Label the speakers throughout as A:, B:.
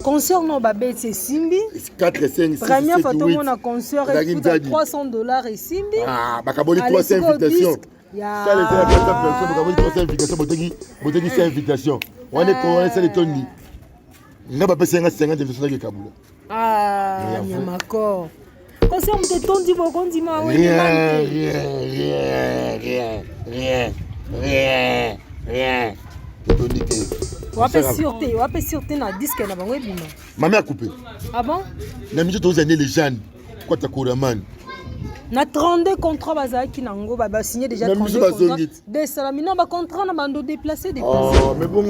A: Concert non babé c'est Simbi
B: 4 5 6
A: première fois tout le monde a concert et $300 et Simbi
B: bakaboli 300 invitations ça les personnes bakaboli 300 invitations boteki 5 invitations on est quoi c'est les toni nga ba pesa 50 invitations ke kabula
A: Nyamakor concert me tondi bokondi ma
B: rien
A: Wape sûreté na disque na bango ebima.
B: Maman a coupé.
A: Ah bon?
B: Na minute aux années les jeunes. Quoi ta couraman?
A: Na 32 contrats bazaki nango ba signé déjà 32 contrats. Des salamina ba contrat na bando déplacer.
B: Oh mais bon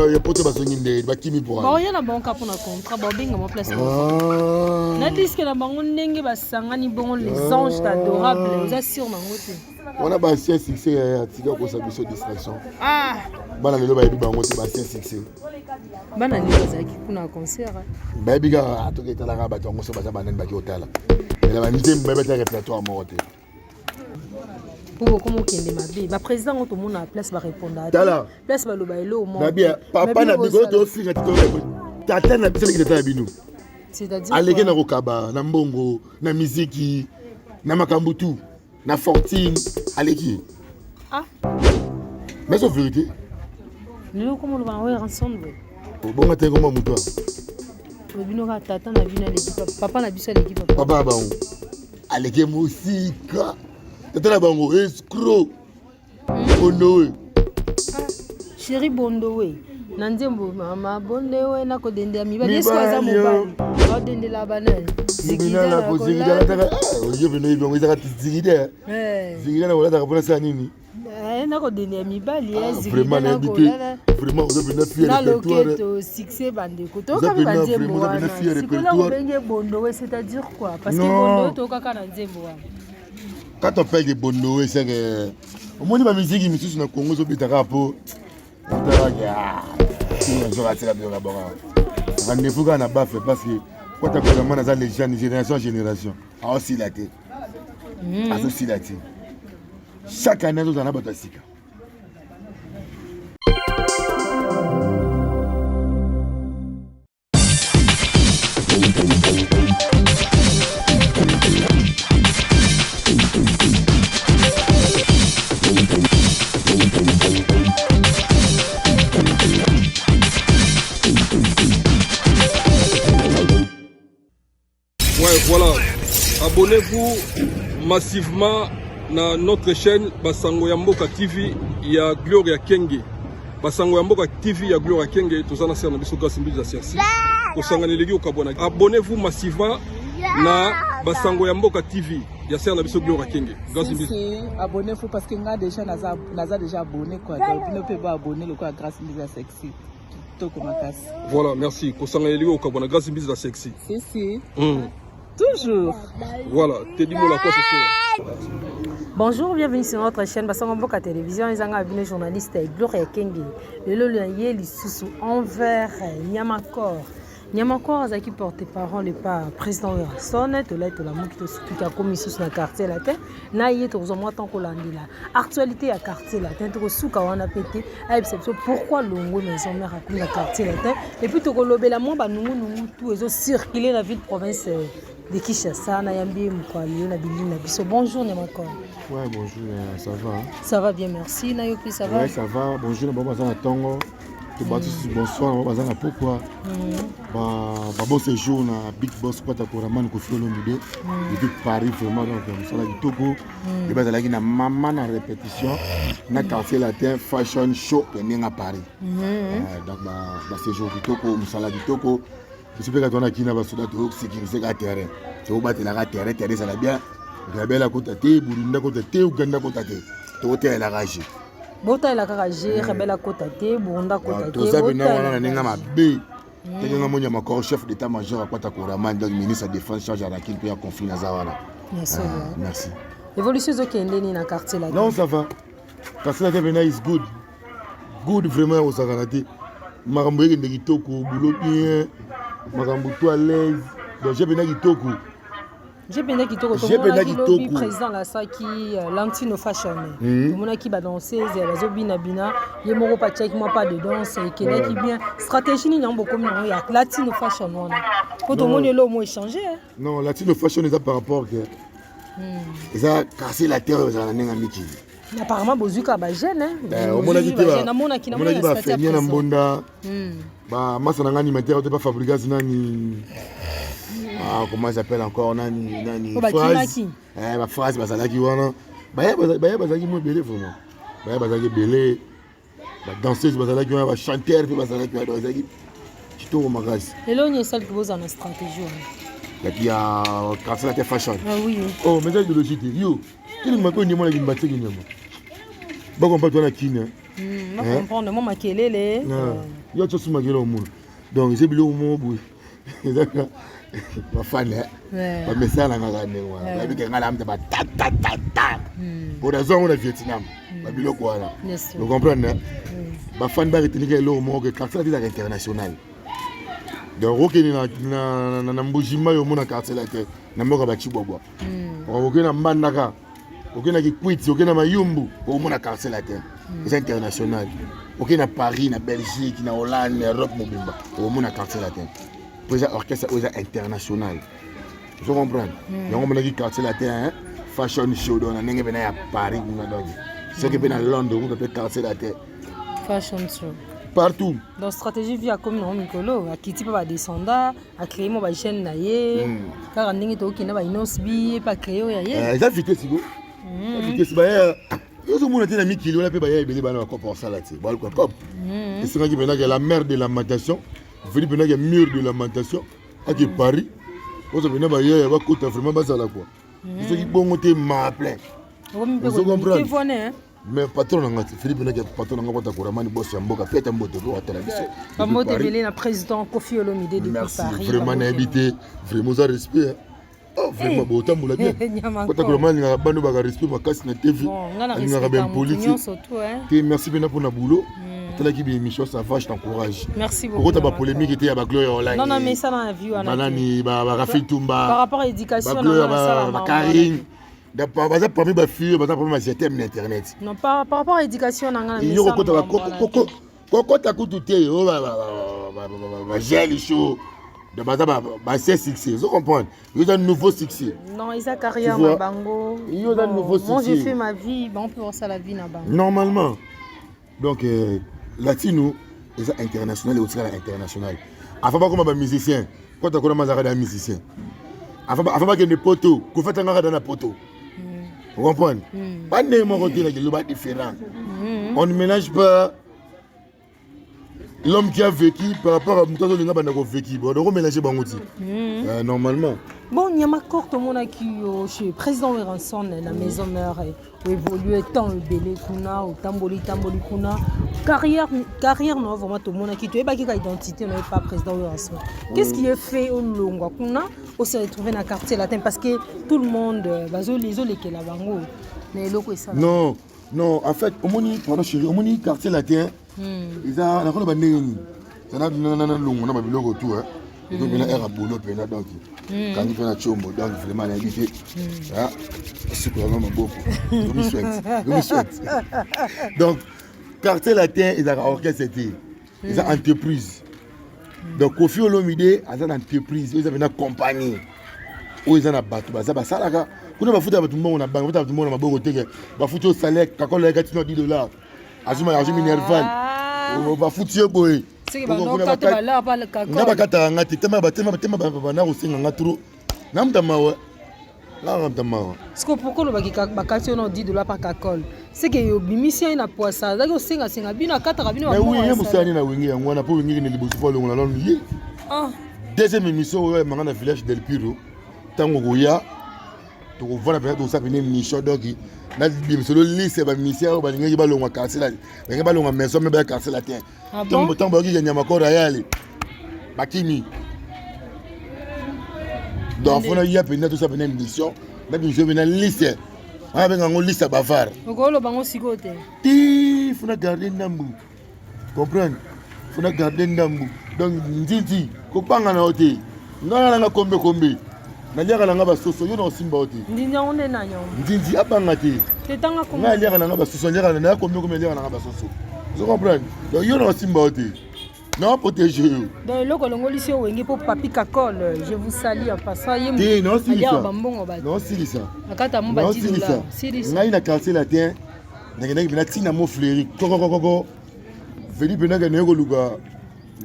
B: ya poto ba songinde ba kimi pour.
A: Ba rien na bon ka pour na contrat ba benga mo place. Na disque na bango ndenge ba sangani bon les anges adorables. Vous assure nango te.
B: On a un succès à Tiga pour sa mission distraction. Bana lelo ba yebi bango te ba succès.
A: Bana lelo bazaki kuna concert.
B: Ba yebi ga to ke tala ga ba tongo so ba za banani ba ki otala. Elle va nité ba ba répertoire mo te.
A: Pour comment kende mabe ba président to mona place ba répondre. Place ba loba elo mo.
B: Na bien papa na bigo to finga to tata na bisela ki tata bino.
A: C'est-à-dire
B: alege na kokaba na mbongo na miziki na makambutu na fortune aleki. Mais c'est vérité.
A: Nous comment on va voir ensemble.
B: Bon matin comment muto.
A: Bino ka tata na bina l'équipe papa na biso l'équipe
B: papa ba on. Aleke musika. Tata na bango escroc. Bondowe.
A: Chéri Bondowe. Nanzembo mama Bondowe na ko dende mibali est-ce que za mobali. O dende la banane.
B: Zigida la ko zigida la ta. Yo bino ibongo izaka zigida. Zigida na wala ta kapona sa nini?
A: Na ko dende mibali
B: zigida na ko. Vraiment vous avez fier
A: répertoire. Na succès bande ko to ka banzembo. Sikola benge Bondowe c'est-à-dire quoi? Parce que Bondowe to ka na nzembo.
B: Quand on parle de Bondowe c'est que au moins la musique misusu na Congo so bitaka po. On te regarde. Je vais la bien là-bas. Rendez-vous quand on a baffé parce que quand tu as vraiment dans les jeunes génération en génération, à aussi la tête. À aussi la tête. Chaque année nous en a battu sika.
C: Voilà, abonnez-vous massivement à notre chaîne Basango Yamboka TV, il y a Gloria Kenge. Basango Yamboka TV, il y a Gloria Kenge, tout ça, c'est un peu de Sersi. Abonnez-vous massivement à Basango Yamboka TV, il y a un peu Gloria Kenge.
D: Abonnez-vous parce que nous avons déjà abonné. Nous ne pouvons pas abonner grâce à Sexy.
C: Voilà, merci. Grâce à Sexy.
D: Si. Toujours.
C: Voilà, te dis moi la quoi ce soir.
A: Bonjour, bienvenue sur notre chaîne Basango Mboka Télévision. Les gens journaliste Gloria Kenge. Le lien lisusu envers Nyamakor. Nyamakor azaki porté parole par président Wilson to la mouki to suka commission sur la quartier latin. Na yeto zo tant ko landila. Actualité à quartier latin to suka wana pété. Pourquoi longo maison mère à la quartier latin et puis to ko lobela mo ba nungu tout ezo circuler la ville province de Kinshasa na yambi mkwali na bilina biso. Bonjour Nyamakor.
B: Ouais, bonjour, ça va.
A: Ça va bien, merci. Na yopi ça va?
B: Ouais, ça va. Bonjour, na Tongo. Bonsoir, on va pourquoi. Bon séjour na Big Boss Kwata Koraman ko filo ndé. Depuis Paris vraiment donc ça la Togo. Et ben là na maman na répétition na quartier latin fashion show à Paris. Donc ba séjour kitoko musala kitoko. Je sais pas quand on a kina ba soda to sécuriser ka terrain. To battre la terrain ça la bien. Rebelle côté té, Burundi côté Uganda côté té. To té la rage.
A: Bota la garage, rebelle côté Burunda côté.
B: To ça bina wana na ngama be. Tenga monya makoro chef d'état-major à Kwata Koraman donc ministre de la défense chargé à la qu'il peut y conflit na zawana.
A: Merci.
B: Merci.
A: Évolution zo kendeni na quartier là.
B: Non, ça va. Quartier là bina is good. Good vraiment au sakanate. Makambo yeke ndekitoko boulot bien. Makambo to à l'aise. Donc j'ai bina kitoko.
A: J'ai pensé qu'il le président la saki Lantino Fashion. Mon qui va danser, les bina bina, il m'aura pas check moi pas de danse et qui bien stratégie ni beaucoup comme il y a Latino Fashion. Quand tout le monde est là au moins échanger.
B: Non, Latino Fashion est par rapport que ils ont cassé la terre dans la Nengamiki.
A: Apparemment Bozuka ba jeune hein.
B: Au monde qui va faire bien en bonda. Bah moi ça n'a animateur de pas fabriquer nani. Ah, comment ça s'appelle encore nani phrase ma phrase bazalaki wana baya bazalaki mo belé vraiment baya bazalaki belé ba danseuse bazalaki wana ba chanteur pe bazalaki wana bazalaki kitoko makasi
A: lelo ni ça que vous en stratégie
B: là qui a quartier la fashion
A: oui
B: oh mais idéologie yo kili mako ni mona kimbateki nyama ba comprendre na kina
A: na comprendre mo makelele
B: yo tso makele au monde donc c'est bilo mo boui bafane bamesala ngaka ndenge wana babike ngala amte ba ta ta ta ta pour raison on a Vietnam babiloko wana vous comprenez bafane ba retenir eloko moko que quartier la international donc okeni na mbujima yo mona quartier la te na mboka ba chibobwa okena mbandaka okena kikwiti okena mayumbu o mona quartier la te c'est international okena Paris na Belgique na Hollande Europe mobimba o mona quartier la te président orchestre international. Vous comprenez? Donc on a dit quartier latin, fashion show dans n'engé bena à Paris ou na donc. Ce qui bena Londres on appelle quartier latin.
A: Fashion show.
B: Partout.
A: Dans stratégie via comme non Mikolo, à qui type va descendre, à créer mon chaîne naie, car n'engé to qui na ba inosbi pas créer ya ye.
B: Ça vite si go. Vite si ba yo so mona tena mikilo la pe ba ya ebele bana ko pour ça là tu. Ba ko cop. Et c'est qui bena la mère de lamentation. Philippe n'a qu'un mur de lamentation à Paris. On se venait bailler, va coûter vraiment bas à la quoi. Ceux qui bon côté m'a plein. Vous comprenez? Mais patron n'a pas Philippe n'a qu'un patron n'a pas de mani boss Yamboka fait un moto pour la télévision.
A: Pas mot de la président Kofi Olomide de Paris.
B: Vraiment n'habité, vraiment ça respect. Oh vraiment beau temps pour la bien. Quand tu as mal n'a pas de bagarre respect ma casse na TV. Il n'a pas bien politique. Merci bien pour na boulot. Qui bien mission ça va je t'encourage.
A: Merci beaucoup.
B: Pourquoi tu as pas polémique était à Gloire online.
A: Non mais ça dans la vue
B: Banani Rafi Tumba.
A: Par rapport à l'éducation
B: na Karine. D'abord ça pour mes filles, ça pour mes thèmes internet.
A: Non par rapport à l'éducation na
B: il y a quoi ta coûté oh ba gel chaud. De bah c'est succès, vous comprenez? Il y a un nouveau succès.
A: Non, ils ont carrière ma bango.
B: Il y a un nouveau succès.
A: Moi j'ai fait ma vie, on peut voir ça la vie na bango.
B: Normalement. Donc latino ils sont international et aussi international. Avant pas comme un musicien. Quand tu connais un musicien. Avant pas que des poteaux, qu'on fait un dans la poteau. Vous comprenez? Pas de mon côté là, il est différent. On ne mélange pas l'homme qui a vécu par rapport à l'homme qui a vécu. On doit mélanger bangoudi. Normalement.
A: Bon, il y a ma corte au monde qui chez président Weranson la maison mère évolué tant le belé kuna ou tamboli kuna carrière non vraiment tout le monde qui tu es pas qui a identité non pas président Weranson. Qu'est-ce qui est fait au longo kuna on s'est retrouvé dans quartier latin parce que tout le monde bazo les que la bango mais loko ça.
B: Non en fait au moni pardon chérie au moni quartier latin ils a la ko bandé ça na longo na ba biloko tout hein. Donc il y a un boulot donc quand il fait un chombo donc vraiment l'invité ah c'est vraiment beaucoup je me souhaite donc quartier latin ils ont orchestre ils ont entreprise donc Kofi Olomide ils ont entreprise ils ont une compagnie où ils ont battu ça salaka kuna bafuta ba tumbo na bango bafuta tumbo na maboko teke bafuta salaire kakola ka $10 azuma argent minerval bafuta boy
A: c'est que on kata là pas le kakol.
B: Na bakata ngati tema bana osenga ngaturo. Namtamawa. La namtamawa.
A: Ce que pourquoi le bakati on $10 par kakol. C'est que yo bimisien na poisa. Là yo senga bina kata bina.
B: Mais oui, yé musani na wingi yango na po wingi ne liboso fa longo na lon yi.
A: Ah.
B: Deuxième émission ouais manga na village del Piro. Tango goya. To vona peut to sa venir mission doki. Na bimisio le lycée ba mission ba ngi ba longo quartier la. Ngi ba longo maison me ba quartier la terre. Tant que tu as nyama ko royal bakini donc on a eu appelé tout ça une émission mais je vais dans liste on va dans liste bavard
A: ngolo bango sikote
B: ti faut garder ndambu comprendre faut garder ndambu donc nditi ko banga na hotel ngala na kombe naliaka nanga basoso yo na osimba ote
A: ndinja onde na nyo
B: ndindi abanga te
A: tetanga ko
B: nga aliaka nanga basoso aliaka na komi komi aliaka nanga basoso vous comprenez donc yo na osimba ote na protéger yo
A: donc eloko longoli si wenge po papi kakol je vous salue en passant ye
B: te non silisa
A: bambongo ba
B: non silisa
A: akata mo ba $10 silisa
B: ngai na quartier latin nakendaki mpena ntina mo fleuri kokokokoko veli mpena ke naye koluka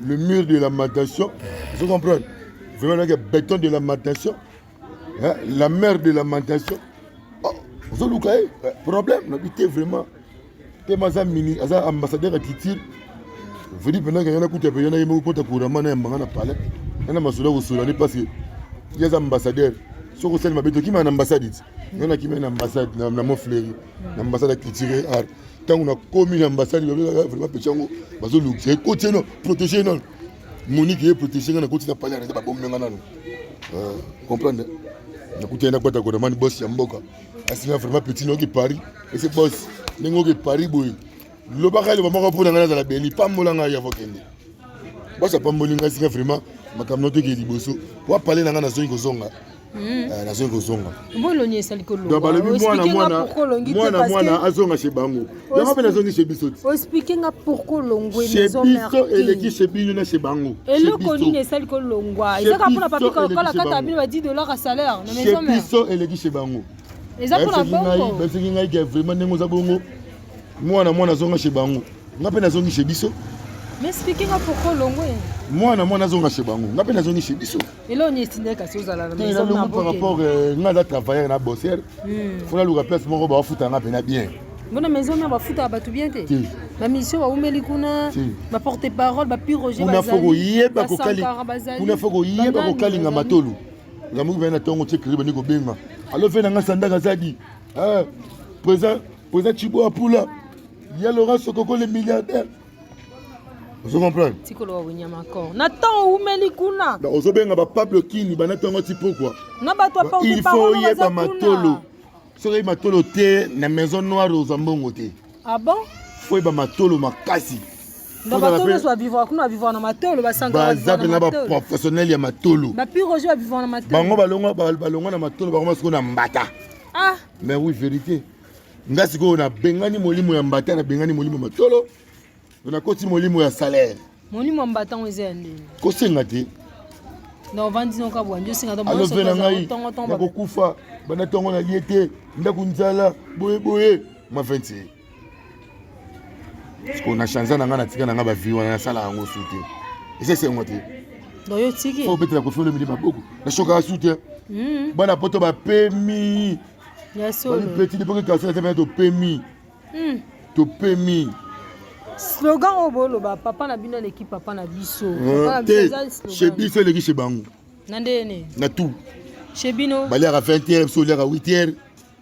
B: le mur de lamentation vous comprenez vraiment que béton de lamentation hein? La mer de lamentation vous avez problème n'habitez vraiment tellement mini ambassadeur à Titir vous dites maintenant qu'il y en a qui ont payé un peu pour couramment un banana palais un ambassadeur au Soudan parce que il y a des ambassadeurs sur le ciel qui m'a un ambassade il y en a qui m'a une ambassade dans mon fleuri l'ambassade à Titir tant on a commis l'ambassade vraiment petit en haut parce que c'est côté non protéger non Monique est protégée dans le côté de la palais de la bombe comprendre na kutenda kwata kwa mani boss ya mboka asina vraiment petit no ki Paris et c'est boss ningo ki Paris boy lo bakale ba moko pona ngana la beli pambola nga ya vokende boss pambola nga singa vraiment makamno to ki liboso wa parler na ngana zongi kozonga na zongi kozonga
A: bolonye esali ko
B: lo ba lebi mwana azonga chez bango yo ngape na zongi chez biso
A: o speakinga pourquoi longwe
B: maison mère chez biso eleki chez bino na chez bango
A: eloko nini esali ko longwa ezaka mpona papi kokola kata bino ba $10 à salaire na maison mère
B: chez biso eleki chez bango
A: ezaka mpona bongo
B: basi ngai ke vraiment nengo za bongo mwana zonga chez bango ngape na zongi chez biso
A: mais speakinga pourquoi longwe
B: mwana zonga chez bango ngape na zongi chez biso
A: elo ni estinde kasi ozala na maison
B: mère par rapport nga za travailler na bosser fona luka place moko ba futa nga pena bien
A: bona maison mère bafuta bato bien te ba mission ba umeli kuna ba porte parole ba pi Roger
B: bazali kuna foko yeba kokalinga matolo la mu bena tongo tsekri bani ko benga alo vena nga sandaka zadi présent Chibo Apula il y a Laurent Sokoko le milliardaire vous comprenez
A: tikolo wa nyama ko na tongo umeli kuna
B: na ozobenga ba Pablo Kini bana tongo ti pourquoi
A: na ba to porte parole
B: il faut yeba matolo soki matolo te na maison noire aux ambongo te
A: ah bon
B: faut yeba matolo makasi
A: donc matolo soit vivre kuna vivre na matolo ba sanga
B: na ba professionnel ya matolo
A: ba pi Roger va vivre na matolo
B: bango balonga na matolo bango masiko na mbata
A: ah
B: mais oui vérité ngasi ko na bengani molimo ya mbata na bengani molimo matolo on a koti molimo ya salaire
A: molimo mbata ngwezende
B: ko senga te
A: na vandi no ka bwanjo singa to
B: mo so tongo ko kufa bana tongo na liete ndaku nzala boye ma 20 parce qu'on a changé na ngana tika na ngaba viwa na sala yango soute et c'est ngote
A: do yo tiki
B: faut peut-être ko folo mi ba beaucoup na choka soute bana poto ba pemi
A: ya so
B: petit de pour que ça te to pemi to pemi
A: slogan obolo ba papa na bino l'équipe papa na biso
B: papa na biso chez biso l'équipe chez bango
A: na ndene
B: na tout
A: chez bino
B: ba lera 20h so lera 8h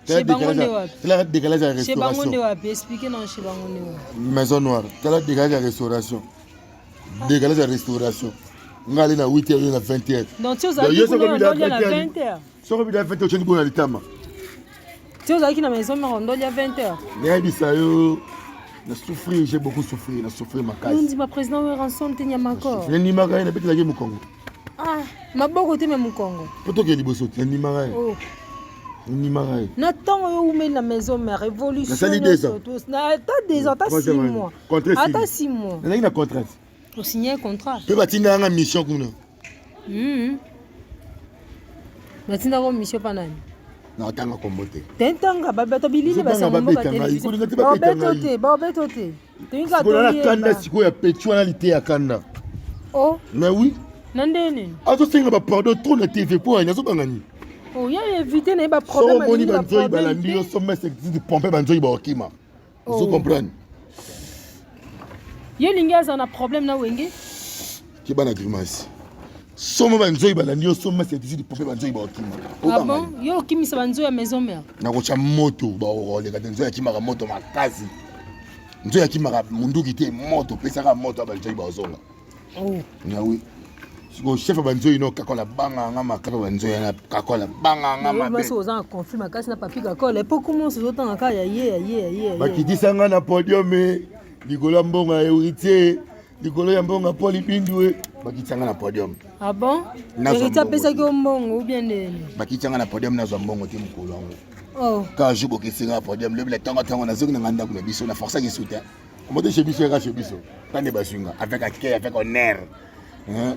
A: chez bango nde wapi
B: la décalage à
A: chez
B: restauration
A: bango nde wapi expliquez non chez bango nde wapi
B: maison noire la décalage à restauration décalage à restauration ngale na 8h na 20h
A: donc tu as dit que na 20h
B: so ko bi da 20h tu na litama
A: tu as dit na maison mais on doit y a 20h
B: ne bisa yo na souffrir j'ai beaucoup souffert na souffrir ma case
A: on dit ma président we ransom te nyama encore
B: ni maga na betela ke mu Congo
A: ah maboko te même mu Congo
B: poto ke liboso te ni maga ni maga
A: na tongo yo umeli na maison mère révolution na ta des ans ta 6 mois ata 6 mois
B: na ina contrat
A: pour signer un contrat
B: pe batinda nga mission kuna
A: batinda ko mission panani
B: na tanga kombote
A: tentanga babeto bilili basango mboka te babeto te tinga to
B: na kanda siko ya petwa na lité ya kanda
A: oh
B: mais oui
A: nandene
B: azo senga ba pardon trop na TV pour anya zo bangani
A: oh ya éviter na ba problème
B: so moni banzoi balandi yo so messe de pomper banzoi ba okima vous comprenez
A: yo lingaza na problème na wenge
B: ki bana grimace somo banzoi balandi yo so messe de pomper banzoi ba okima
A: ah bon yo kimisa banzoi ya maison mère
B: na ko cha moto ba ole ka nzoi ya kimaka moto makasi nzoi ya kimaka munduki te moto pesa ka moto banzoi ba ozonga
A: oh
B: na oui siko chef banzoi no kakola banga nga makaba banzoi na kakola banga nga mabe
A: mais so za conflit makasi na papi kakola epo comment so tanga ka ya ye
B: bakitisa nga na podium ligola mbonga héritier likolo ya mbongo Paul Ibindwe bakitanga na podium.
A: Ah bon?
B: Nazwa
A: Héritier
B: mbongo
A: apesaki
B: te.
A: yo mbongo ou bien nini?
B: Bakitanga na podium nazwa mbongo te mokolo yango.
A: Oh.
B: Quand je bokisinga na podium le bile tango nazongi na nganda kuna biso na força ki soutien. Omote chez biso ya chez biso. Tande basunga avec un cœur avec honneur.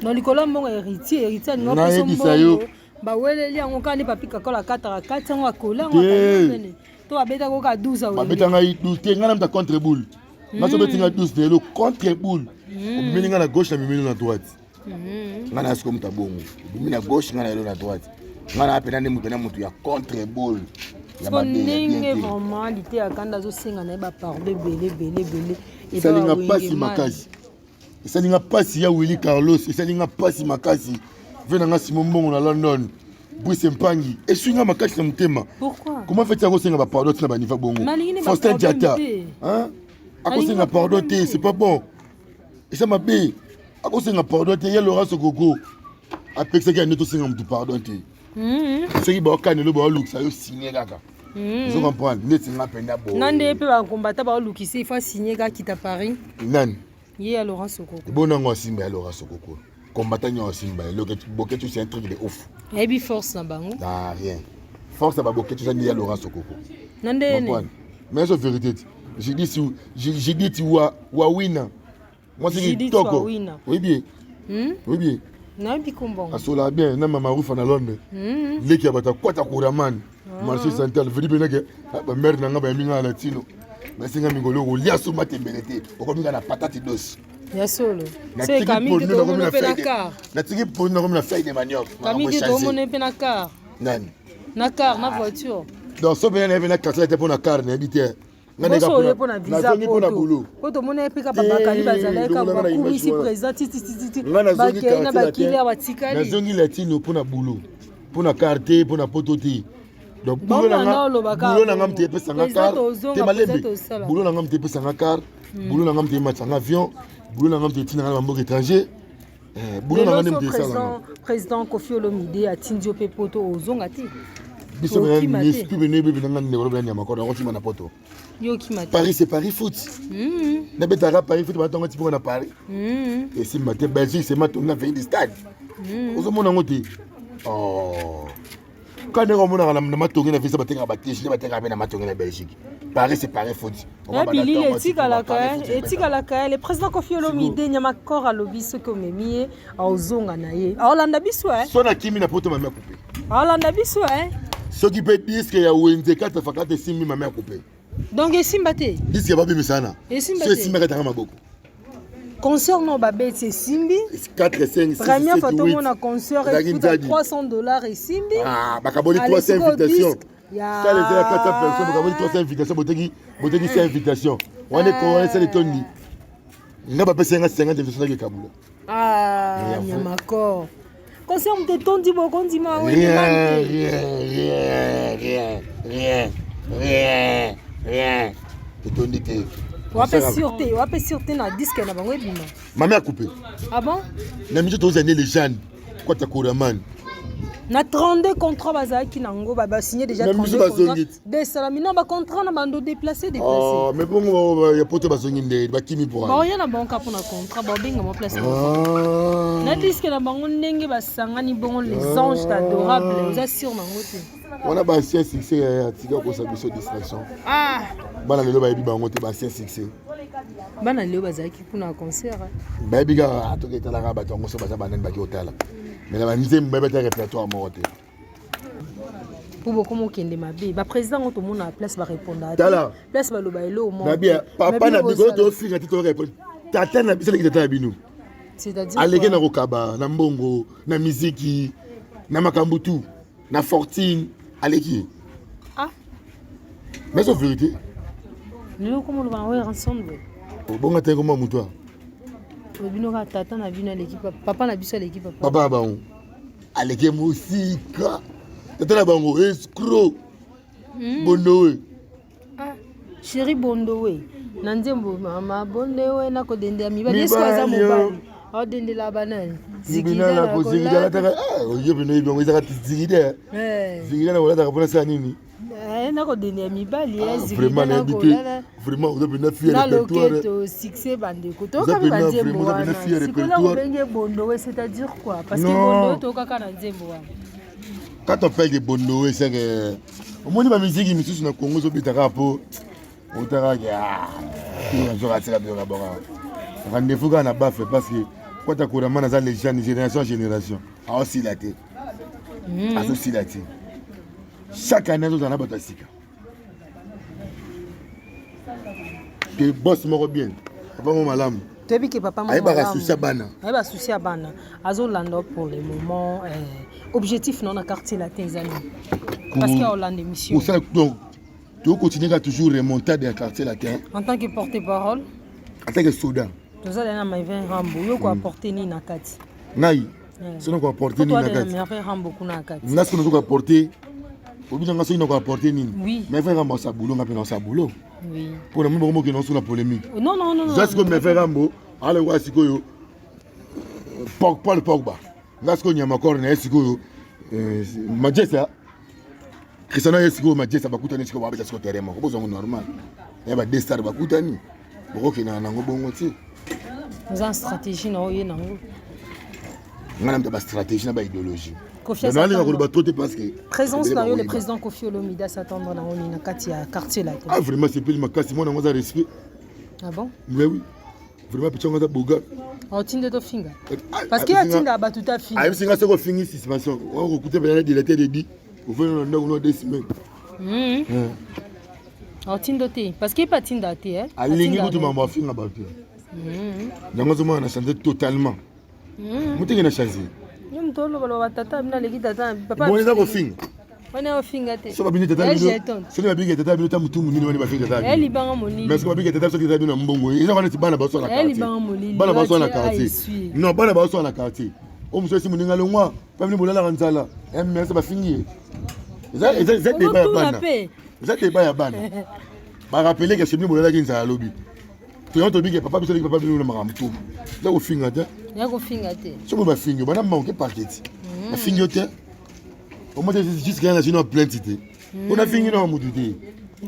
A: Dans likolo mbongo héritier ngo
B: Na
A: peso
B: yebisa yo.
A: mbongo. Ba weleli yango kandi papi kakola 4 ngo akola ngo akani. To abeta ko ka 12 awe.
B: Babeta ngai 12 te ngana mta contre boule. Naso betinga 12 de lo contre boule. Obimeli nga na gauche na bimeli na droite. Ngana asko mta bongo. Obimeli na gauche ngana yelo na droite. Ngana apena ne mutena mutu ya contre boule.
A: Ndenge vraiment lité akanda zo senga na ba pardon belé.
B: Esalinga pasi makasi. Esalinga pasi ya Willy Carlos, esalinga pasi makasi. Vena nga Simon Mbongo na London. Brice Mpangi. Esuinga makasi na mutema.
A: Pourquoi?
B: Comment fait-tu à senga ba pardon na ba nifa bongo? Faustin Diata. Hein? Akosenga pardon te, c'est pas bon. Et ça m'a bé. Akosenga pardon te, ya Laurent Sokoko. Apexaki ya neto senga mutu pardon te. Soki ba kanelo ba luxa yo signer kaka. Vous comprenez? Net nga penda bo.
A: Nande pe ba combattant ba lukisi il faut signer ka kita Paris.
B: Nani?
A: Yé à Laurent Sokoko.
B: Bon ngo simba ya Laurent Sokoko. Combattant yo simba, le boketu c'est un truc de ouf.
A: Et bi force na bango.
B: Ah rien. Force ba boketu ça ni ya Laurent Sokoko.
A: Nande ne.
B: Mais c'est vérité. J'ai dit tu wina. Moi c'est Toko. Oui bien. Oui bien.
A: Na bi kombongo.
B: Asola bien na mama rufa na Londres. Leki abata kwata kuraman. Marché central vedi benake ba mère na ngaba minga latino. Mais singa mingolo ko lia so matembelete. Okominga na patate dos.
A: Ya solo. C'est Camille de Tomono Penakar.
B: Na tiki pour na comme la feuille de manioc.
A: Camille de Tomono Penakar.
B: Nani?
A: Na car na voiture.
B: Donc so bien na carte pour na car na habiter.
A: Boso pour na visa
B: pour na boulot.
A: Poto mona epika papa kali bazala ka ba kumisi président titi. Ba kena ba kilia batikali.
B: Na zongi latino pour na boulot. Pour na carte, pour na pototi. Donc boulot na ngam te pesa nga car. Te malembe. Boulot na ngam te pesa nga car. Boulot na ngam te match en avion. Boulot na ngam te tina na mboko étranger. Boulot na ngam te ça.
A: Président Kofi Olomide a tindio pe poto ozonga ti.
B: Biso na esprit bene bebe na ngam ne robla nyama ko na ko tima na poto. Paris c'est Paris foot. Na betara Paris foot ba tonga ti na Paris. Et si matin Belgique c'est matin na veille du stade. Ozo mona ngoti. Oh. Quand on mona na matongi na visa batenga bateshi batenga na matongi na Belgique. Paris c'est Paris foot.
A: Billy etika la ka le président Kofi Olomide nyama kora lobiso ko memie ozonga na ye. Olanda biso
B: Sona kimi na poto mama coupé.
A: Olanda biso
B: Ce qui peut disque ya wenze 4 fakate simi mama coupé.
A: Donc esimba te.
B: Disque ba bimi sana.
A: Esimba
B: te. Esimba ka maboko.
A: Concert no babeti simbi
B: 4 5 6
A: première fois tout mon concert et $300 et simbi.
B: Ah, bakaboni 300 invitations. Ça les a 4 personnes bakaboni 300 invitations boteki 5 invitations. On est quoi c'est les toni. Nga ba pesa nga 50 invitations ke kabula.
A: Ah, nyamakor. Concert me tondi boko ndima
B: rien. Tondi te.
A: Wape sûreté na disque na bango ebima.
B: Maman a coupé.
A: Ah bon?
B: Na mijo tous années les jeunes. Quoi ta Kouraman.
A: Na 32 contrats bazaki nango ba signé déjà 32 contrats. Des salamina ba contrat na bando déplacé.
B: Oh, mais bon ya poto bazongi ndé ba kimi pour.
A: Ba yana banka pour na contrat ba benga mo place. Na disque na bango ndenge ba sangani bongo les anges adorables. Vous assure nango te.
B: On a ancien succès ya tika ko sa biso distraction.
A: Ah.
B: Bana lelo ba yebi bango te ba ancien succès.
A: Bana lelo bazaki kuna concert.
B: Ba yebi ga to ke tala ga ba tongo so ba za banani ba ki hotela. Mais la nzembo ba beta répertoire mo te.
A: Pour beaucoup mo kende mabe. Ba président to mona place ba répondre. Place ba loba elo mo.
B: Na bien papa na bigo to finga ti to répondre. Tata na bisela ki tata binu.
A: C'est-à-dire
B: alege na kokaba na mbongo na miziki na makambutu na fortune aleki.
A: Ah.
B: Mais c'est vérité.
A: Nous comment on va voir ensemble.
B: Bon matin comment mutua.
A: Bino ka tata na bino l'équipe papa na biso l'équipe
B: papa ba on. Aleke musika. Tata na bango escroc. Bondowe.
A: Ah, chéri Bondowe. Na nzembo mama Bondowe na ko dende mi ba biso za mobali. Ah dende la banane.
B: Zigida la ko zigida la taka. Ah, oyo bino ibongo izaka zigida. Zigida na wala taka pona sa nini?
A: nako dene mibali
B: vraiment n'habité vraiment vous avez une fille répertoire
A: loketo succès bandeko to ka banzembo wana sikola obenge bondo c'est-à-dire quoi parce que bondo to kaka na nzembo wana
B: quand on parle de bondo c'est que au moins la musique misusu na Congo zo bitaka po otaka ya zo ratira bien là-bas rendez-vous quand na bafe parce que quand tu as mana za les jeunes génération a aussi la tête a aussi la tête chaque année nous en a battu sika que boss moko bien papa mo malamu
A: tobi ke papa mo
B: malamu
A: ayeba souci ya bana azolanda pour le moment objectif non na quartier latin ezali parce que Hollande mission
B: pour ça donc tu continues à toujours remonter dans quartier latin
A: en tant que porte-parole
B: en tant que soldat
A: tozala na maivin rambo yo ko apporter ni na kati
B: nai sinon ko apporter ni na kati
A: maivin rambo kuna kati
B: ngas ko ko apporter obina ngaso ino ko apporter ni
A: oui
B: maivin rambo sa boulot ngapi na sa boulot
A: oui
B: pour le moment que non sur la polémique
A: non non non
B: juste que maivin rambo ale wa sikoyo Paul Pogba ngas ko nyama corner sikoyo Majesa Cristiano Yesiko Majesa bakutani siko babeta siko terrain moko bozongo normal ya ba destar bakutani boko na nango bongo ti
A: za stratégie na oye nango
B: ngana mta ba stratégie na ba idéologie
A: confiance
B: na linga ko ba tote parce que
A: présence na yo le président Kofi Olomide s'attendre na oni na kati ya quartier là
B: ah vraiment c'est plus makasi mona ngoza respect
A: ah bon
B: mais oui vraiment pichonga za boga
A: otinde to finga parce que atinda batuta finga
B: ah singa soko fingi suspension on recouter bien de l'été de dit au fait no 2 semaines
A: otinde te parce que pas tinda te hein
B: alingi kutu mama finga ba te nango zoma na changer totalement mutinga na changer
A: yo mtolo balo batata mina leki tata papa
B: bon eza ko finga
A: wana ofinga te
B: so babini tata bino so babini tata bino tamutu munini wani bafinga tata
A: eli banga molili
B: mais so babini tata so tata bino mbongo eza wana tibana baso na quartier
A: eli banga molili
B: bana baso na quartier non bana baso na quartier o muso si muninga longwa pamini bolala kanzala mais so bafingi eza débat ya bana eza débat ya bana ba rappeler que chemi bolala kinza lobi to to bige papa biso papa bino na makamtu za ko finga te
A: ya ko finga te
B: so ba finga bana manque paquet ba finga te au moins jusqu'à la journée plainte on a fini dans moudité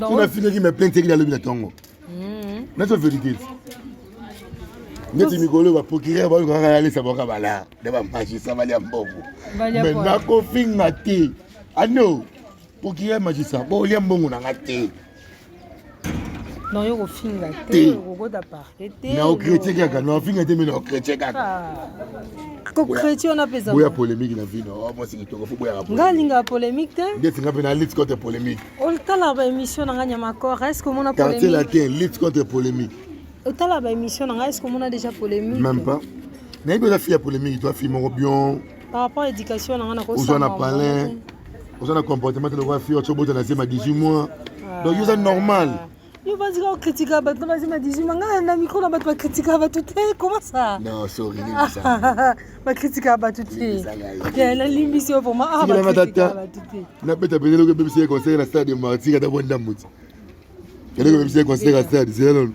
B: on a fini mais plainte qui dans le bilatongo notre vérité neti mikolo ba procureur ba ngaka aller saboka bala de ba magistrat bali ambobo mais na ko finga te ano procureur magistrat bo li ambongo na ngate
A: non yo ko finga te ko da parquet te
B: na o chrétien kaka na finga te mais na o chrétien kaka
A: ko chrétien na pesa
B: boya polémique na vie no moi c'est kitoko fo boya
A: ngalinga polémique te
B: ndeti ngape na lutte contre polémique
A: otala ba émission na nganya makor est-ce que mona polémique
B: quartier latin lutte contre polémique
A: otala ba émission na est-ce que mona déjà polémique
B: même pas na ibe la fille polémique toi fille mon bien
A: par rapport à l'éducation na ko
B: ça na palin on a comportement de la fille au bout de la 18 mois donc c'est normal.
A: Yo vas dire critiquer ba to vas-y m'a dit manga na micro na ba to critiquer ba tout comment ça
B: non sorry ça
A: ba critiquer ba tout il y a la limite pour moi ah ba critiquer ba tout
B: na beta bezelo que BBC conseil na stade de Marti ka bonda muti kele que BBC conseil na stade c'est non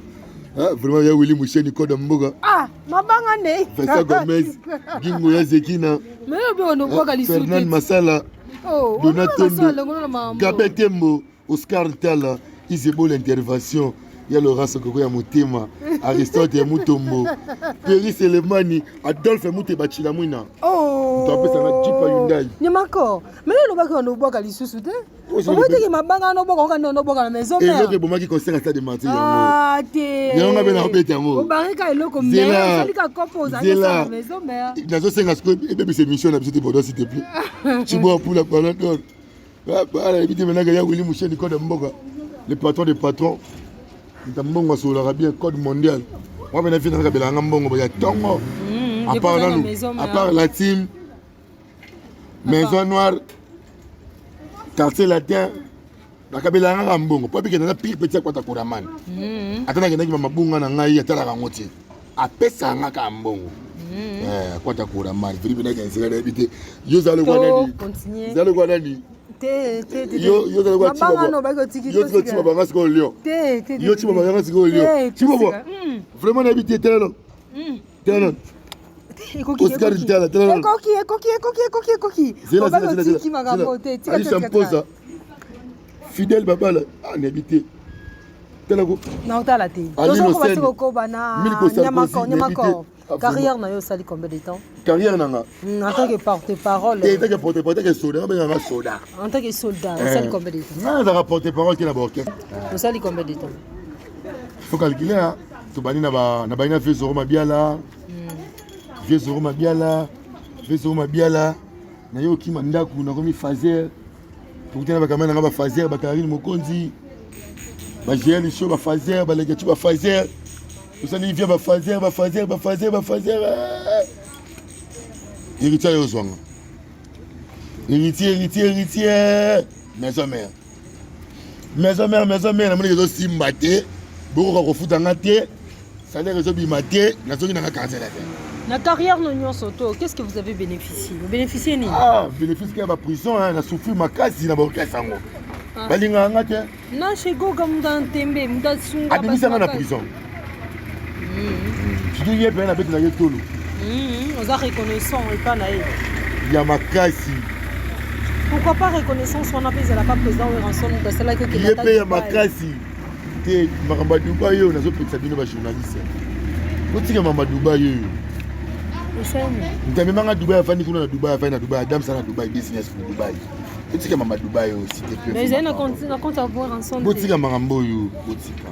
B: ah vraiment ya Willy Musheni Koda Mboga
A: ah mabanga ne
B: Fesa Gomez Gingo ya Zekina
A: mais yo no kwa kali suti
B: Fernand Masala
A: oh
B: Donatello Gabetembo Oscar Tala Isebo l'intervention il y a Laurent Sokoko ya Motema Aristote ya Mutombo Peri Selemani Adolphe Mutebachila Mwina
A: oh
B: tu appelles ça na Jeep Hyundai
A: ni mako mais le bako no boka lisusu te o mo te mabanga no boka no boka na maison mère
B: et le bomaki concert à stade de Marti
A: ah te
B: yango ngabe na opeta yango
A: o barika eloko mais salika composer na maison mère
B: nazo senga sko bébé c'est mission na biso te bodo s'il te plaît tu bois pour la ballon d'or ah la éviter maintenant que ya Willy Musheni Koda Mboga le patron des patrons Mbongo sur bien code mondial moi ben fait dans la Mbongo ya tongo à part la team maison noire quartier latin la kabela nga Mbongo pas que na pire petit kwa takuraman atana kenda mabunga na ngai atala ngoti apesa nga ka Mbongo kwa takuraman Philippe na kanzela habité yo zalo kwa nani zalo kwa nani yo zalo kwa tiba yo tiba banga siko lio yo tiba banga siko lio tiba vraiment habité tellement tellement Oscar Tala tellement coquille Fidèle babala en habité.
A: Non, t'as la télé. Carrière na yo sali combien de temps?
B: Carrière nanga.
A: En tant que porte-parole.
B: En tant que porte-parole, que soldat,
A: en tant que soldat, vous sali combien de temps?
B: Non, ça porte-parole qui est là-bas.
A: Vous sali combien de temps?
B: Il faut calculer hein. Tu bani na bana fait zoro mabiala. Fait zoro mabiala. Fait zoro mabiala. Na yo ki mandaku na komi fazer. Pour que na ba kamera na ba fazer ba Karine Mokonzi. Ba GL show ba fazer, ba legati ba fazer. Vous allez vient ba fazer. Héritier aux gens. Héritier. Maison mère. Na moni zo simbate. Beaucoup ko futa ngate. Salaire zo bimate, na zo na cancel la.
A: La carrière non soto, qu'est-ce que vous avez bénéficié? Vous bénéficiez ni?
B: Ah, bénéfice que la prison hein, na souffrir makasi na ba sango. Balinga ngate.
A: Na chego gamda ntembe, mda sunga.
B: Abimisa na prison. Tu dis hier na bête na yetolo.
A: On a reconnaissant et pas naïf.
B: Yamakasi.
A: Pourquoi pas reconnaissance on appelle la pas président ou rançon de cela que
B: il est Yamakasi. Te makamba Dubai yo nazo pekisa bino ba journaliste. Otika mama Dubai yo. Ntamemanga Dubai afani kuna na Dubai afani na Dubai Adam sana Dubai business for Dubai. Otika mama Dubai yo s'il te plaît.
A: Mais j'ai na compte avoir rançon.
B: Otika makambo yo otika.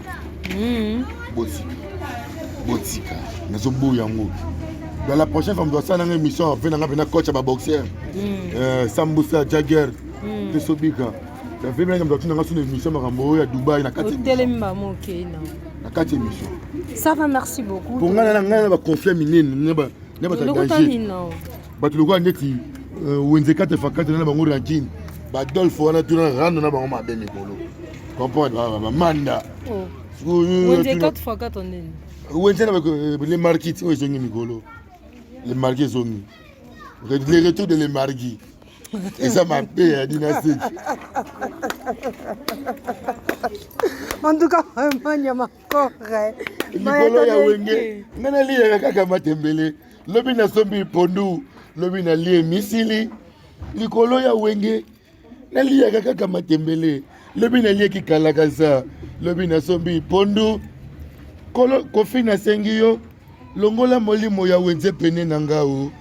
B: Botika. Nazo boya ngo. Dans la prochaine fois, je dois faire une émission. Je vais faire un coach à ma boxeur. Sambusa, Jagger, Tesobika. Je vais faire une émission à Dubaï.
A: Ça va, merci beaucoup.
B: Pour moi, je vais confier mine. Je vais danger. Tu vois, Wenzeka Fakate na bango ranking. Badolfo wana tuna rando na bango mabe mikolo. Comprendre Manda.
A: Wenzeka Fakate onene.
B: Wenzeka les marquis o ezongi mikolo. Les marquis zongi. Les retours de les marquis. Et ça m'a payé à dynastie.
A: En tout cas, vraiment, il m'a correct.
B: Mikolo ya wenge. Nana liye kaka matembele. Lobi na sombi pondu. Lobi na liye misili. Mikolo ya wenge. Na liye kaka matembele. Lobi na liye kikalakasa. Lobi na sombi pondu. Kofi na sengiyo. Longola molimo ya wenze pene na ngao.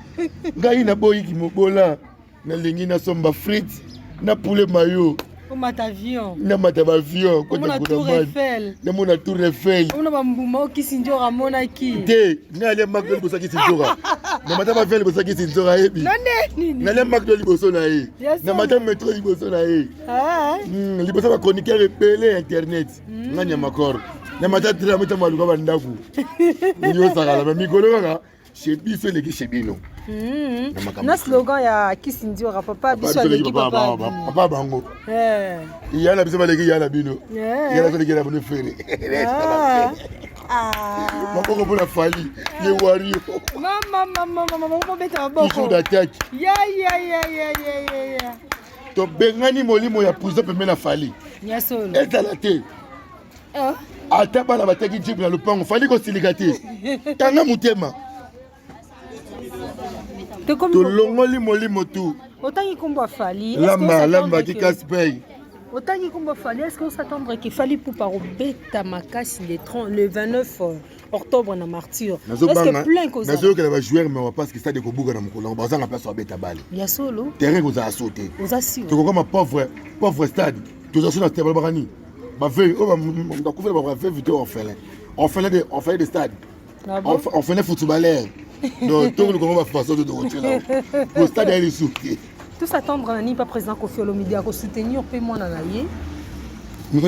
B: Ngai na boyi ki mobola. Na lingi na somba frites. Na poulet mayo.
A: On m'a avion.
B: Na mata avion.
A: On a Tour Eiffel.
B: Na mona Tour Eiffel.
A: On a bambuma ki sinjora monaki.
B: Te, na le makdo liboso ki sinjora. Na mata avion liboso ki sinjora ebi. Na le makdo liboso na e. Na mata metro liboso na e. Liboso ba chroniqueur epele internet. Nganya makor. Na mata tira mata maluka bandaku. Yo sala ba mikolo kaka. Chez biso leki chez bino.
A: Na slogan ya Kisindiora papa biso leki papa.
B: Papa bango. Il y a la biso ba leki ya la bino. Il y a la leki la bino fere. Mako ko la fali, ye wario.
A: Mama beta boko.
B: Il joue d'attaque.
A: Ya.
B: To bengani molimo ya puzo pembe na fali.
A: Ya solo.
B: Etalate. Ata bana bataki jibu na lupango fali ko silikate. Tanga mutema. To longoli molimo tu.
A: Autant komba fali.
B: Lamba ki casse-paye.
A: Autant komba fali, est-ce qu'on s'attendra qu'il fallait pour paro beta makasi le 29 octobre na martyr. Est-ce que plein cause.
B: Nazo que va jouer mais on va pas que stade ko buga na mukolo. On va place beta balle.
A: Ya solo.
B: Terrain ko za sauter.
A: Osasi.
B: Tu comme pauvre stade. Tu as sur la table barani. Ba veille, on va couvrir ba veille vite on fait des stades. On fait des footballeurs. Donc tout le monde va faire ça de retirer là. Au stade il est sauté.
A: Tout s'attendre à pas président Kofi Olomide à soutenir paiement na naye.
B: Nous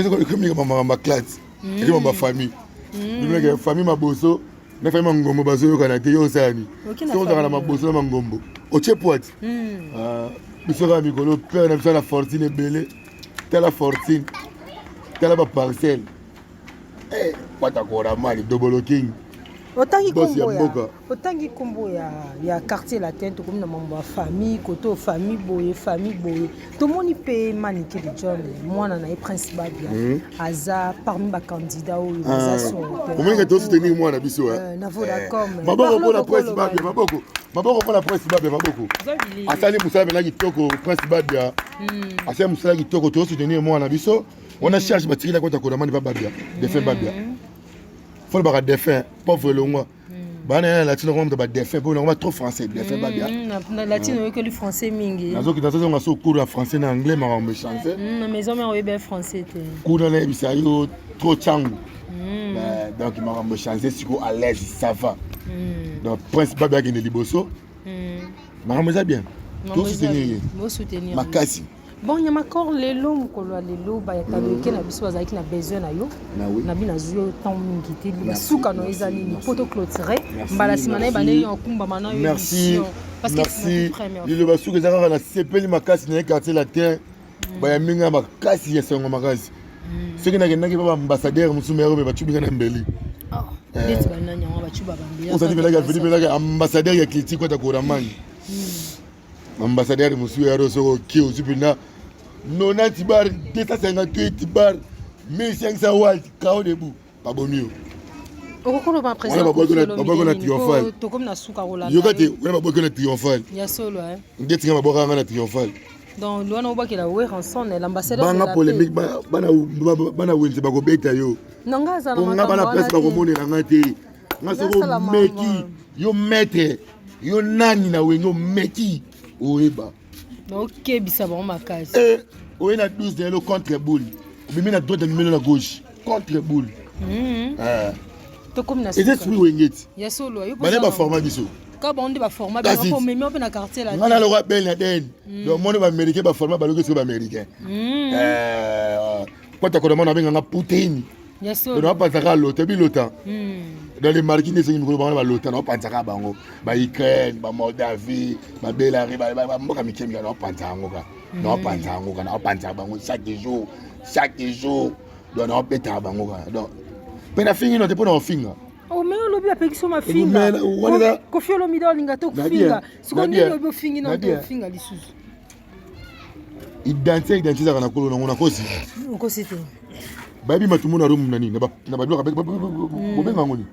B: comme ma classe. Et ma famille. Nous famille ma bosso, na famille ngombo bazo yo kana te yo sani. So za ma bosso na ngombo. O chepot. Bisora mikolo père na la fortune ebele. Tela fortune. Tela ba parcelle. Patakora mali double king.
A: otangi kombo ya quartier latin tokomi na mambo ya famille koto famille boye tomoni mpe Manike de John mwana na ye Prince Babia aza parmi bacandidat oyo aza
B: omonike tosoutenir mwana biso
A: na Vodacom
B: maboko mpona Prince Babia maboko mpona Prince Babia maboko asali mosala mpena kitoko Prince Babia asali mosala kitoko tosoutenir mwana biso wana charge batikila kota kodamani pa Babia defin Babia faut baka défunt pauvre longwa bana latino comme ba défunt pour longwa trop français défunt ba bien
A: na latino que le français mingi
B: nazo ki nazo ngaso cours en français na anglais ma me chanter
A: na maison mais on bien français te
B: cours na bisa yo trop changu donc ma me chanter siko à l'aise ça va donc prince Babia qui ne liboso ma me ça bien tout soutenir makasi
A: bon Nyamakor lelo mukolo lelo ba yatadoke na biso bazaki na besoin na yo na bina zuyo temps mingi te basuka no ezali ni poto clôturer mbala simana bane okumba mana yo
B: merci parce que le basuka ezaka na sepeli makasi na quartier latin ba ya minga makasi ya songo makasi soki na kendaki ba ambassadeur musumero me bachubinga na mbeli
A: beti bananya ba chuba bambia
B: on s'est dit que ambassadeur ya critique kwa takoramani ambassadeur musumero so ki uzipina 90 bar 258 bar 1500 watts kao debout pas bon mieux
A: okokolo ba président to comme na suka rola
B: yokate on va boire na triomphal
A: ya solo
B: ngeti nga boka na triomphal
A: donc lwana obakela we ranson l'ambassadeur
B: banga polémique bana wenze bakobeta yo
A: nanga za
B: na bana presse bakomonela ngate ngasoko meki yo maître yo nani na wenyo meki oeba
A: ok bisa bon makasi
B: on a 12 de le contre boule bimi na droite bimi na gauche contre boule
A: to comme na
B: et esprit wengeti
A: ya solo yo
B: bana ba format biso
A: ka ba onde ba format ba ko memi on na quartier là
B: ngana lo bel na den donc monde ba américain ba format ba lo que ba américain quoi ta ko demande avec nga protéine
A: ya solo
B: on pas ça l'autre bi l'autre dans les marquis des signes ba l'autre on pas ça bango ba Ukraine ba Moldavie ba Belarus ba mboka mikemi na panta ngoka na panta ngoka na panta bango chaque jour donc on beta bango donc pena fingi no te pona finga
A: o me lo bi apeki so ma finga ko fiolo mi do linga to finga siko ni lo fingi no to finga lisusu
B: identité kana kolo na kosi
A: ko site
B: babi matumu na room nani na ba bloka bobenga ngoni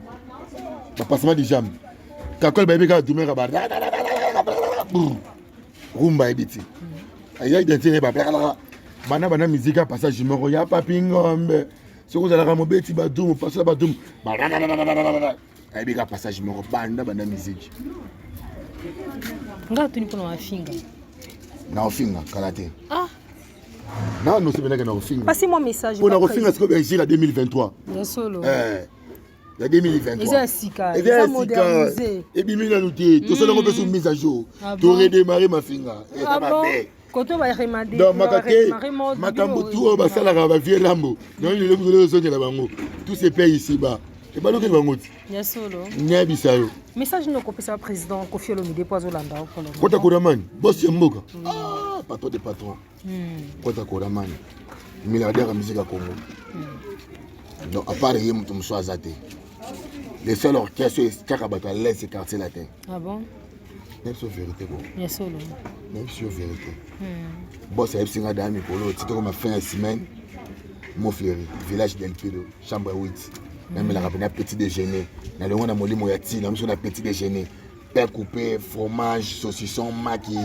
B: ba passement de jambe kakol babi ka dumera ba rumba editi aya identité ba bana musique passage moko ya papingombe soko za la mobeti ba dum passage ba dum ayi ka passage moko bana musique
A: ngato ni pona afinga
B: na ofinga kalate non non c'est bien que na ofinga
A: passez-moi message
B: pour na ofinga c'est comme la 2023
A: ya solo
B: la 2023
A: eza sika eza modernisé
B: et bimi na luté to solo ko sur mise à jour to redémarrer ma finga et ça va bien
A: koto ba remade
B: donc makake makambo tout ba sala ka ba vie lambo donc le boulot zo la bango tous ces pays ici bas et ba lokel bango
A: ya solo
B: nyabi sayo
A: message no kopesa président Koffi Olomide pozo landa okolo
B: kota koramani boss ya mboka patron de patron kota koramani milliardaire ya musique à Congo donc à part yé mutu muso azate les seuls orchestres kaka bato à l'aise c'est quartier latin
A: ah bon
B: même sur vérité bon
A: ya solo
B: même sur vérité boss a singa dami polo tito comme fin de semaine mon fléri village del Pilo chambre 8 même la rapena petit déjeuner na le on a molimo ya ti na mso na petit déjeuner pain coupé fromage saucisson maki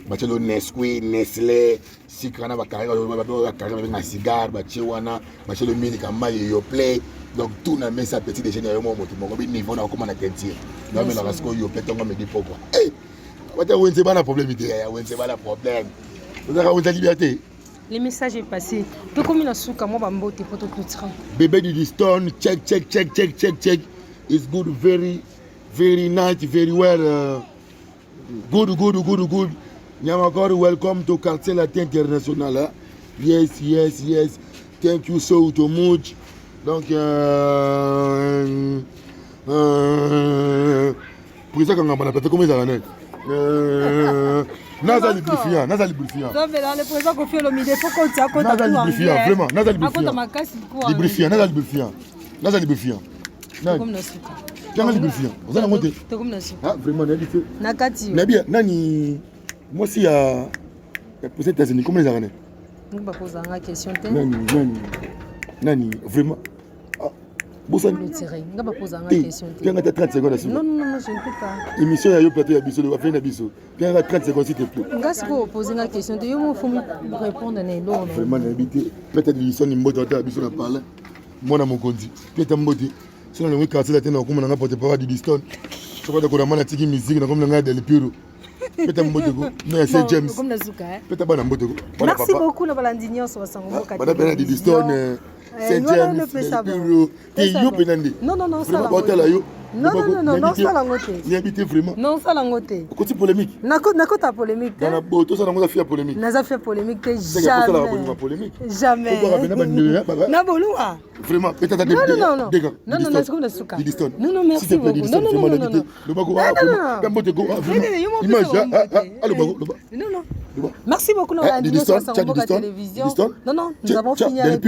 B: bachelo Nesquik Nestlé sucre na ba carré avec na cigare ba chiwana bachelo mini kama yo play donc tout na mesa petit déjeuner yo mo moto mo bi niveau na comment na kentir na me la rasco yo play tonga me di pourquoi wata wenze bana problème idée wenze bana problème vous avez la liberté.
A: Le message est passé. Tu comme une souka moi bambote pour tout clôturer.
B: Bébé du stone check. It's good, very nice, very well. Good. Nyamakor, welcome to Quartier Latin International. Yes. Thank you so much. Donc pour ça qu'on a pas comment ça va Nazali Brifian.
A: Non, mais là, le président Koffi Olomide, il faut qu'on tient compte à tout.
B: Vraiment, Nazali
A: Brifian.
B: Nazali Brifian.
A: Comme le sucre.
B: Tiens, je suis vous allez monter. Ah, vraiment,
A: Nakati.
B: Nabia, Nani, moi aussi, peut-être États-Unis, comment les arènes?
A: Nous ne posons pas question.
B: Nani, vraiment. Bosan.
A: Nous ne posons pas question.
B: Tu as 30 secondes à suivre.
A: Non, je ne peux pas.
B: Émission à plateau à Bissau, va faire un bisou. Tu as 30 secondes s'il te plaît.
A: Je vais poser la question. Il faut me répondre.
B: Vraiment, peut-être l'émission est mode à Bissau, on a parlé. Moi, dans mon conduit. Peut-être mode. Si on a un quartier latin, on a un porte-parole de Diston. Je crois qu'on a un petit musique, on a un Del Piro. Peut-être mode. Mais c'est James. Peut-être pas mode.
A: Merci beaucoup, la Balandignon, sur son mot.
B: On a bien de Diston. C'est James.
A: Non,
B: ça il habite vraiment.
A: Non, ça l'a noté.
B: Côté polémique.
A: Nakota polémique.
B: Dans la beauté, ça n'a fait polémique.
A: N'a fait polémique
B: jamais.
A: Jamais. Naboloua.
B: Vraiment, peut-être à
A: Non, merci beaucoup. Non. Merci beaucoup, Non, nous avons fini avec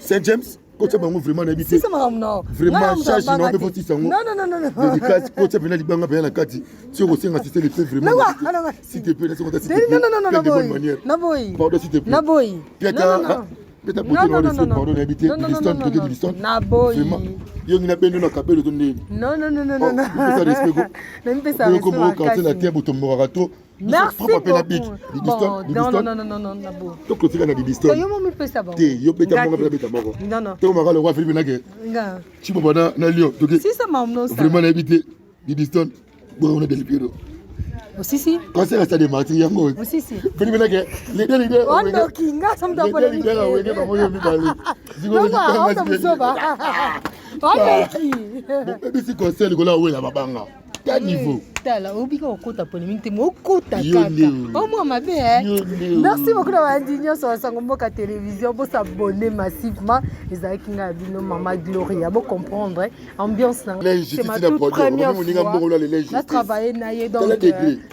B: Saint James. Coach vraiment habité. Vraiment charge non de votre sang. Non. Dédicace coach venait du banga la carte. Tu aussi assister les faits vraiment. S'il te plaît, laisse-moi t'assister.
A: Non.
B: De bonne manière.
A: Naboy.
B: Pardon s'il te plaît.
A: Naboy.
B: Peut-être pour pardon habité. Diston.
A: Naboy.
B: Vraiment. Yo ngi na bendo na kabelo to ndeni.
A: Non.
B: Même pas ça. Comme quand la terre botombo rato.
A: Merci beaucoup.
B: Non. Donc le tigana di Diston.
A: Yo mo pesa ba.
B: Yo beta mo beta moko.
A: Non.
B: To mara le roi Philippe Nage.
A: Nga.
B: Chibo bana na Lyon.
A: Si ça m'a non ça.
B: Vraiment habité di Diston. Bon on a Del Piro.
A: Si.
B: Quand c'est resté des martyrs yango.
A: Si.
B: Philippe Nage. Les leaders.
A: On do kinga sam da
B: pole. Les leaders wenge ba mo yo mi bali.
A: Non, on da musoba. On qui.
B: Bon bébé si conseil ko la we la babanga. Quel niveau?
A: Tala, obika okota polémique, mo kota kaka. Oh moi ma belle. Merci beaucoup d'avoir indigné sur Sangomboka télévision pour s'abonner massivement. Les Akinga Bino Mama Gloria, pour comprendre ambiance. C'est ma toute première fois. On a travaillé naïe donc.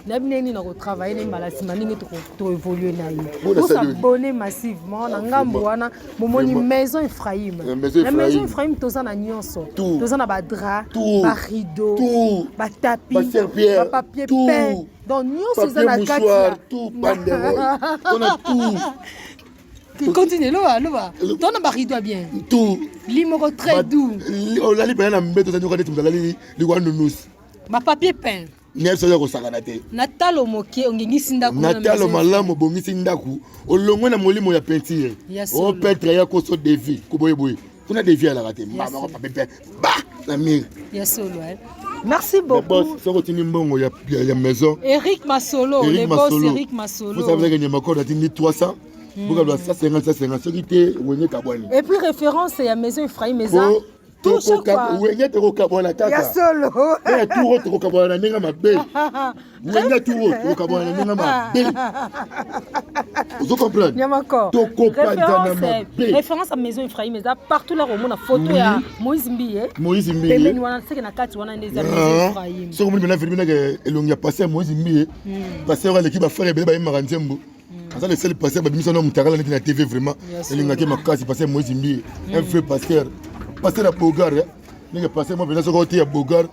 A: N'abneni na retravailler les malasimani to évoluer naïe. Pour s'abonner massivement, na ngamboana, momoni maison Ephraim. La maison Ephraim toza na nyonso. Toza na ba drap, ba rideau, ba tapis.
B: Pierre,
A: papier peint, donc nous c'est la
B: mouchoir, tout, banderole, on a tout.
A: Continue, là, ton rideau bien.
B: Tout.
A: Limoro très doux.
B: On a libéré la mbête, on a dit que vous allez lui
A: ma papier peint.
B: Natalo
A: moke ongengisi ndaku
B: Natalo malamu bongisi ndaku olongwe na molimo ya peinture o peintre ya koso devi kuboyeboy kuna devi ala raté mama papier peint ba la mire
A: yasolo merci beaucoup.
B: Ça continue mbongo ya maison.
A: Eric Masolo, le boss Eric Masolo.
B: Vous savez que Nyamako a dit 300. Vous avez 150, 150. Ce qui était Wenge Kabwani.
A: Et puis référence c'est la maison Ephraim Maison. Tout chaque fois.
B: Wenge Toko Kabwana Kaka.
A: Yasolo.
B: Et tout autre Toko Kabwana Nenga Mabe. Wenge tout autre Toko Kabwana Nenga Mabe. Vous comprenez?
A: Nyamako. Référence à maison Ephraim Maison. Partout là où on a photo ya Moïse Mbiye.
B: Moïse Mbiye.
A: Pembeni wana seke na kati wana ndeza maison Ephraim.
B: So comme maintenant Philippe Nage elongia passer Moïse Mbiye. Passer à l'équipe à faire bébé ba Nzembo. Ça le seul pasteur bimisa na mutagala na TV vraiment. Elingaki makasi passer Moïse Mbiye. Un vrai pasteur. Pasteur à Bogar. Ninga passer moi venir sur côté à Bogar.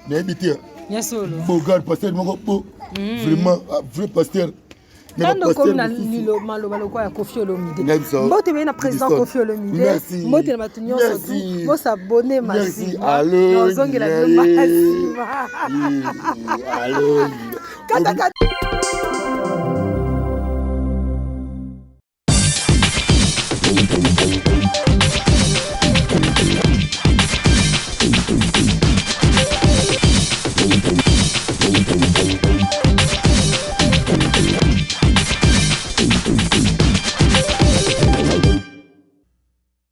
B: Na habité.
A: Yasolo.
B: Bogar pasteur moko vraiment vrai pasteur.
A: Quand comme na lilo maloba lokwa ya Koffi Olomide. Mbote na président Koffi Olomide. Mbote na batunyo surtout. Bo s'abonner massivement.
B: Allô.
A: Nozongela no massivement.
B: Allô.